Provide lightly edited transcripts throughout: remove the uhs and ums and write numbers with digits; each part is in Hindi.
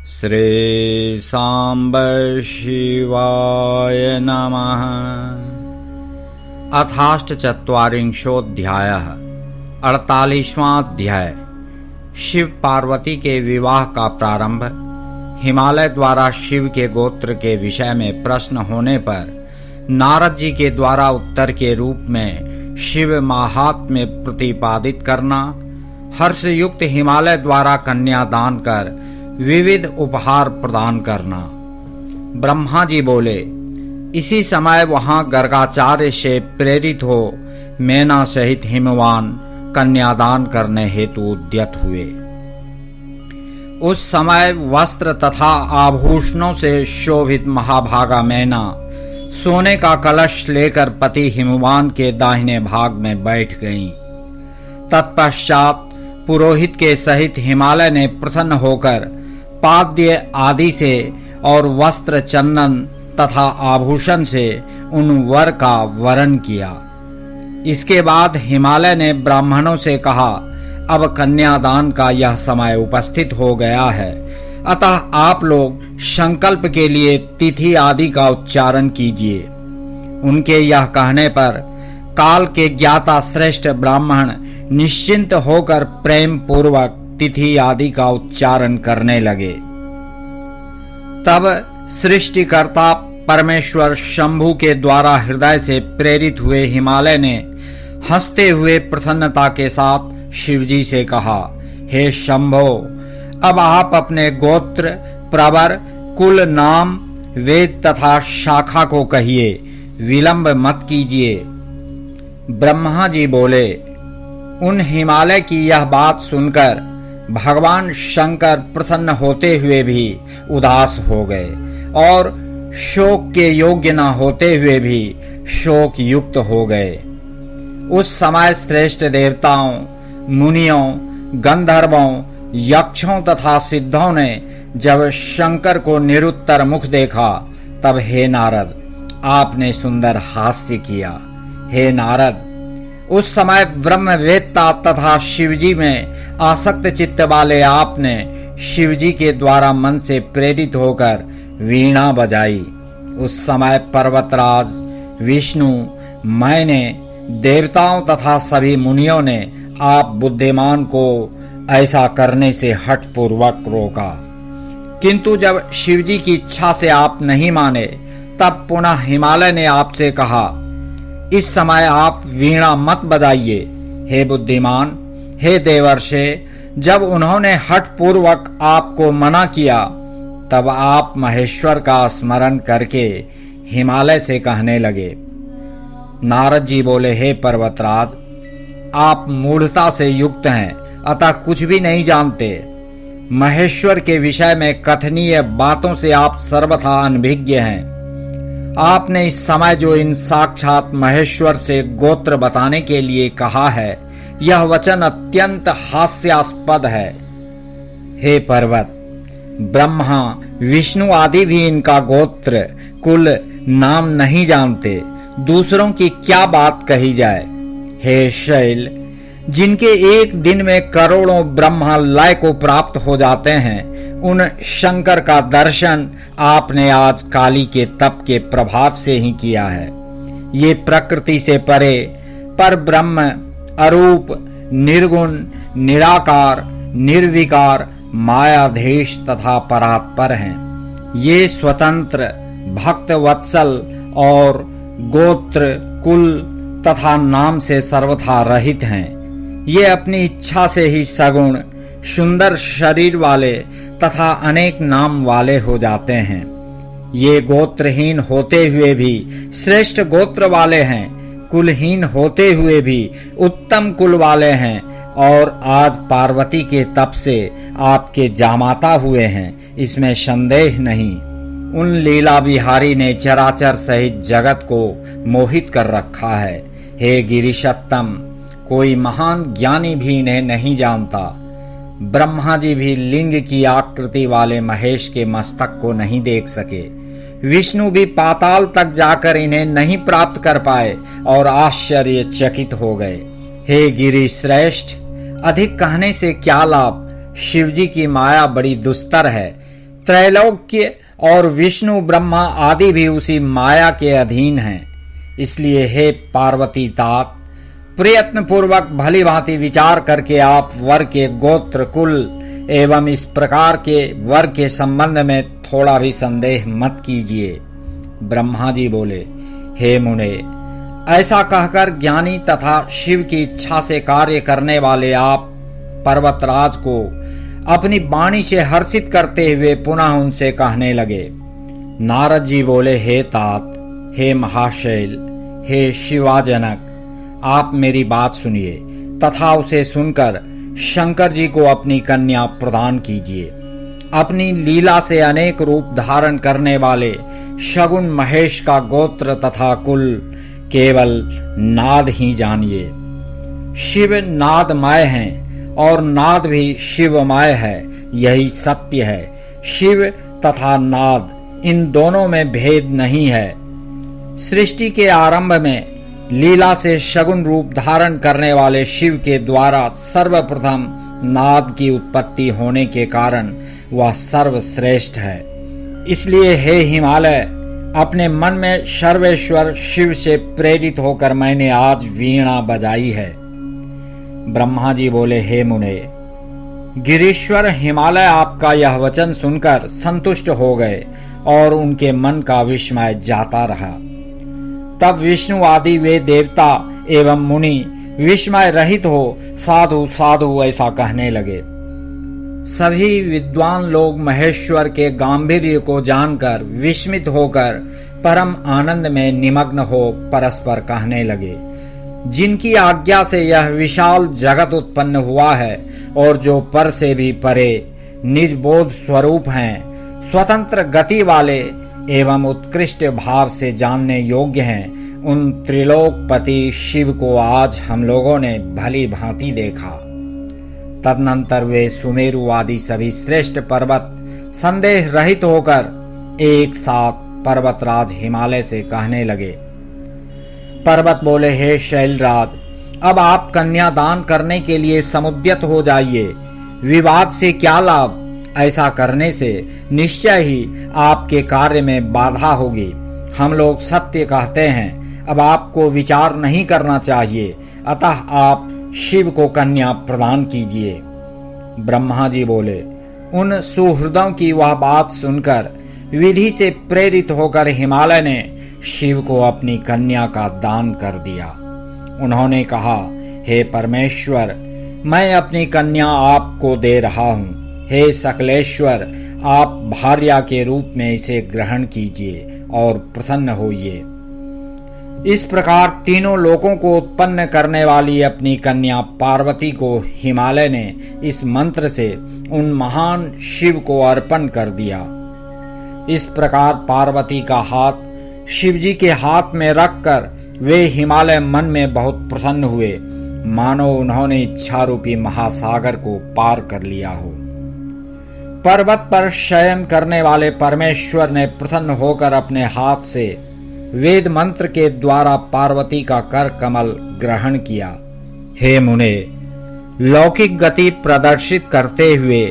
श्री सांब शिवाय नमः। अथाष्टचत्वारिंशोऽध्यायः। 48वां अध्याय। शिव पार्वती के विवाह का प्रारंभ। हिमालय द्वारा शिव के गोत्र के विषय में प्रश्न होने पर नारद जी के द्वारा उत्तर के रूप में शिव माहात्म्य प्रतिपादित करना। हर्ष युक्त हिमालय द्वारा कन्यादान कर विविध उपहार प्रदान करना। ब्रह्मा जी बोले, इसी समय वहां गर्गाचार्य से प्रेरित हो मैना सहित हिमवान कन्यादान करने हेतु उद्यत हुए। उस समय वस्त्र तथा आभूषणों से शोभित महाभागा मैना सोने का कलश लेकर पति हिमवान के दाहिने भाग में बैठ गईं। तत्पश्चात पुरोहित के सहित हिमालय ने प्रसन्न होकर पाद्य आदि से और वस्त्र चंदन तथा आभूषण से उन वर का वरण किया। इसके बाद हिमालय ने ब्राह्मणों से कहा, अब कन्यादान का यह समय उपस्थित हो गया है, अतः आप लोग संकल्प के लिए तिथि आदि का उच्चारण कीजिए। उनके यह कहने पर काल के ज्ञाता श्रेष्ठ ब्राह्मण निश्चिंत होकर प्रेम पूर्वक तिथि आदि का उच्चारण करने लगे। तब सृष्टिकर्ता परमेश्वर शंभु के द्वारा हृदय से प्रेरित हुए हिमालय ने हंसते हुए प्रसन्नता के साथ शिवजी से कहा, हे शंभो, अब आप अपने गोत्र, प्रवर, कुल, नाम, वेद तथा शाखा को कहिए, विलंब मत कीजिए। ब्रह्मा जी बोले, उन हिमालय की यह बात सुनकर भगवान शंकर प्रसन्न होते हुए भी उदास हो गए और शोक के योग्य न होते हुए भी शोक युक्त हो गए। उस समय श्रेष्ठ देवताओं, मुनियों, गंधर्वों, यक्षों तथा सिद्धों ने जब शंकर को निरुत्तर मुख देखा, तब हे नारद, आपने सुंदर हास्य किया। हे नारद, उस समय ब्रह्मवेत्ता तथा शिवजी में आसक्त चित्त वाले आपने शिवजी के द्वारा मन से प्रेरित होकर वीणा बजाई। उस समय पर्वतराज, विष्णु, मैंने, देवताओं तथा सभी मुनियों ने आप बुद्धिमान को ऐसा करने से हठपूर्वक रोका। किंतु जब शिवजी की इच्छा से आप नहीं माने, तब पुनः हिमालय ने आपसे कहा, इस समय आप वीणा मत बजाइए। हे बुद्धिमान, हे देवर्षे, जब उन्होंने हठपूर्वक आपको मना किया, तब आप महेश्वर का स्मरण करके हिमालय से कहने लगे। नारद जी बोले, हे पर्वतराज, आप मूढ़ता से युक्त हैं, अतः कुछ भी नहीं जानते। महेश्वर के विषय में कथनीय बातों से आप सर्वथा अनभिज्ञ हैं। आपने इस समय जो इन साक्षात महेश्वर से गोत्र बताने के लिए कहा है, यह वचन अत्यंत हास्यास्पद है। हे पर्वत, ब्रह्मा, विष्णु आदि भी इनका गोत्र, कुल, नाम नहीं जानते। दूसरों की क्या बात कही जाए। हे शैल, जिनके एक दिन में करोड़ों ब्रह्मा लय को प्राप्त हो जाते हैं, उन शंकर का दर्शन आपने आज काली के तप के प्रभाव से ही किया है। ये प्रकृति से परे पर ब्रह्म, अरूप, निर्गुण, निराकार, निर्विकार, मायाधीश तथा परात्पर हैं। ये स्वतंत्र, भक्त वत्सल और गोत्र, कुल तथा नाम से सर्वथा रहित हैं। ये अपनी इच्छा से ही सगुण, सुंदर शरीर वाले तथा अनेक नाम वाले हो जाते हैं। ये गोत्रहीन होते हुए भी श्रेष्ठ गोत्र वाले हैं, कुलहीन होते हुए भी उत्तम कुल वाले हैं और आज पार्वती के तप से आपके जामाता हुए हैं, इसमें संदेह नहीं। उन लीला बिहारी ने चराचर सहित जगत को मोहित कर रखा है। हे गिरिशत्तम, कोई महान ज्ञानी भी इन्हें नहीं जानता। ब्रह्मा जी भी लिंग की आकृति वाले महेश के मस्तक को नहीं देख सके। विष्णु भी पाताल तक जाकर इन्हें नहीं प्राप्त कर पाए और आश्चर्यचकित हो गए। हे गिरि श्रेष्ठ, अधिक कहने से क्या लाभ। शिव जी की माया बड़ी दुस्तर है। त्रैलोक्य और विष्णु ब्रह्मा आदि भी उसी माया के अधीन हैं। इसलिए हे पार्वती तात, प्रयत्न पूर्वक भली भांति विचार करके आप वर के गोत्र, कुल एवं इस प्रकार के वर के संबंध में थोड़ा भी संदेह मत कीजिए। ब्रह्मा जी बोले, हे मुने, ऐसा कहकर ज्ञानी तथा शिव की इच्छा से कार्य करने वाले आप पर्वतराज को अपनी वाणी से हर्षित करते हुए पुनः उनसे कहने लगे। नारद जी बोले, हे तात, हे महाशैल, हे शिवाजनक, आप मेरी बात सुनिए तथा उसे सुनकर शंकर जी को अपनी कन्या प्रदान कीजिए। अपनी लीला से अनेक रूप धारण करने वाले शगुन महेश का गोत्र तथा कुल केवल नाद ही जानिए। शिव नादमय हैं और नाद भी शिवमय है, यही सत्य है। शिव तथा नाद, इन दोनों में भेद नहीं है। सृष्टि के आरंभ में लीला से शगुन रूप धारण करने वाले शिव के द्वारा सर्वप्रथम नाद की उत्पत्ति होने के कारण वह सर्वश्रेष्ठ है। इसलिए हे हिमालय, अपने मन में सर्वेश्वर शिव से प्रेरित होकर मैंने आज वीणा बजाई है। ब्रह्मा जी बोले, हे मुने, गिरीश्वर हिमालय आपका यह वचन सुनकर संतुष्ट हो गए और उनके मन का विस्मय जाता रहा। तब विष्णु आदि वे देवता एवं मुनि विस्मय रहित हो साधु साधु ऐसा कहने लगे। सभी विद्वान लोग महेश्वर के गांभीर्य को जानकर विस्मित होकर परम आनंद में निमग्न हो परस्पर कहने लगे, जिनकी आज्ञा से यह विशाल जगत उत्पन्न हुआ है और जो पर से भी परे निजबोध स्वरूप हैं, स्वतंत्र गति वाले एवं उत्कृष्ट भाव से जानने योग्य हैं, उन त्रिलोकपति शिव को आज हम लोगों ने भली भांति देखा। तदनंतर वे सुमेरु आदि सभी श्रेष्ठ पर्वत संदेह रहित होकर एक साथ पर्वतराज हिमालय से कहने लगे। पर्वत बोले, हे शैलराज, अब आप कन्यादान करने के लिए समुद्यत हो जाइए। विवाद से क्या लाभ। ऐसा करने से निश्चय ही आपके कार्य में बाधा होगी। हम लोग सत्य कहते हैं, अब आपको विचार नहीं करना चाहिए, अतः आप शिव को कन्या प्रदान कीजिए। ब्रह्मा जी बोले, उन सुहृदों की वह बात सुनकर विधि से प्रेरित होकर हिमालय ने शिव को अपनी कन्या का दान कर दिया। उन्होंने कहा, हे परमेश्वर, मैं अपनी कन्या आपको दे रहा हूँ। हे सकलेश्वर, आप भार्या के रूप में इसे ग्रहण कीजिए और प्रसन्न होइए। इस प्रकार तीनों लोकों को उत्पन्न करने वाली अपनी कन्या पार्वती को हिमालय ने इस मंत्र से उन महान शिव को अर्पण कर दिया। इस प्रकार पार्वती का हाथ शिव जी के हाथ में रखकर वे हिमालय मन में बहुत प्रसन्न हुए, मानो उन्होंने इच्छा रूपी महासागर को पार कर लिया हो। पर्वत पर शयन करने वाले परमेश्वर ने प्रसन्न होकर अपने हाथ से वेद मंत्र के द्वारा पार्वती का कर कमल ग्रहण किया। हे मुने, लौकिक गति प्रदर्शित करते हुए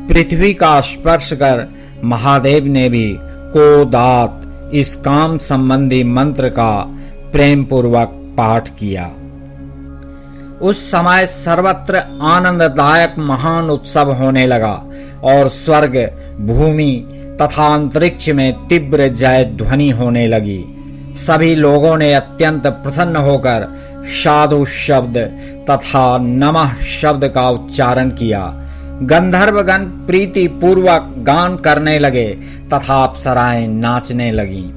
पृथ्वी का स्पर्श कर महादेव ने भी कोदात इस काम संबंधी मंत्र का प्रेम पूर्वक पाठ किया। उस समय सर्वत्र आनंददायक महान उत्सव होने लगा और स्वर्ग, भूमि तथा अंतरिक्ष में तीव्र जय ध्वनि होने लगी। सभी लोगों ने अत्यंत प्रसन्न होकर साधु शब्द तथा नमः शब्द का उच्चारण किया। गंधर्वगण प्रीति पूर्वक गान करने लगे तथा अप्सराएं नाचने लगीं।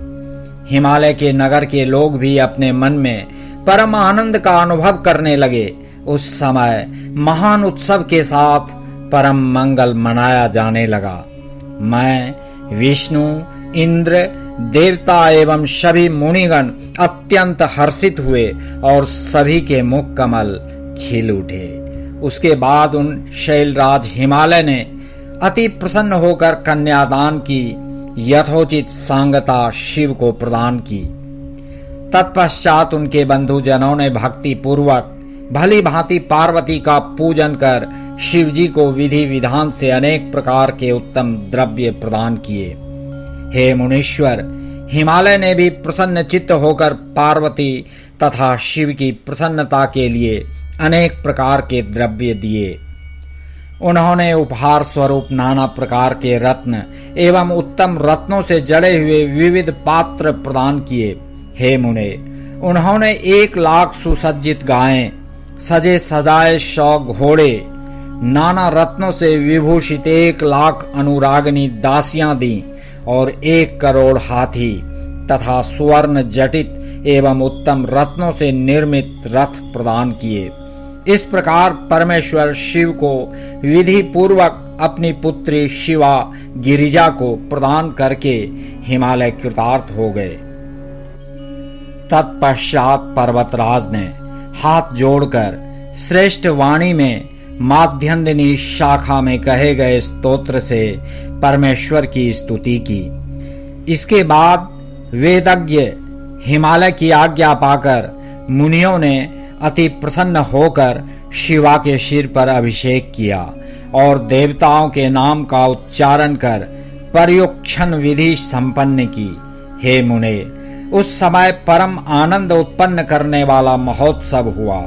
हिमालय के नगर के लोग भी अपने मन में परम आनंद का अनुभव करने लगे। उस समय महान उत्सव के साथ परम मंगल मनाया जाने लगा। मैं, विष्णु, इंद्र, देवता एवं सभी मुनिगण अत्यंत हर्षित हुए और सभी के मुख कमल खिल उठे। उसके बाद उन शैलराज हिमालय ने अति प्रसन्न होकर कन्यादान की यथोचित सांगता शिव को प्रदान की। तत्पश्चात उनके बंधुजनों ने भक्ति पूर्वक भली भांति पार्वती का पूजन कर शिव जी को विधि विधान से अनेक प्रकार के उत्तम द्रव्य प्रदान किए। हे मुनीश्वर, हिमालय ने भी प्रसन्न चित्त होकर पार्वती तथा शिव की प्रसन्नता के लिए अनेक प्रकार के द्रव्य दिए। उन्होंने उपहार स्वरूप नाना प्रकार के रत्न एवं उत्तम रत्नों से जड़े हुए विविध पात्र प्रदान किए। हे मुने, उन्होंने 1,00,000 सुसज्जित गायें, सजे सजाए 100 घोड़े, नाना रत्नों से विभूषित 1,00,000 अनुरागिनी दासियां दी और 1 करोड़ हाथी तथा सुवर्ण जटित एवं उत्तम रत्नों से निर्मित रथ प्रदान किए। इस प्रकार परमेश्वर शिव को विधि पूर्वक अपनी पुत्री शिवा गिरिजा को प्रदान करके हिमालय कृतार्थ हो गए। तत्पश्चात पर्वतराज ने हाथ जोड़कर श्रेष्ठ वाणी में माध्यन्दिनी शाखा में कहे गए स्तोत्र से परमेश्वर की स्तुति की। इसके बाद वेदज्ञ हिमालय की आज्ञा पाकर मुनियों ने अति प्रसन्न होकर शिवा के सिर पर अभिषेक किया और देवताओं के नाम का उच्चारण कर पर्युक्षण विधि संपन्न की। हे मुने, उस समय परम आनंद उत्पन्न करने वाला महोत्सव हुआ।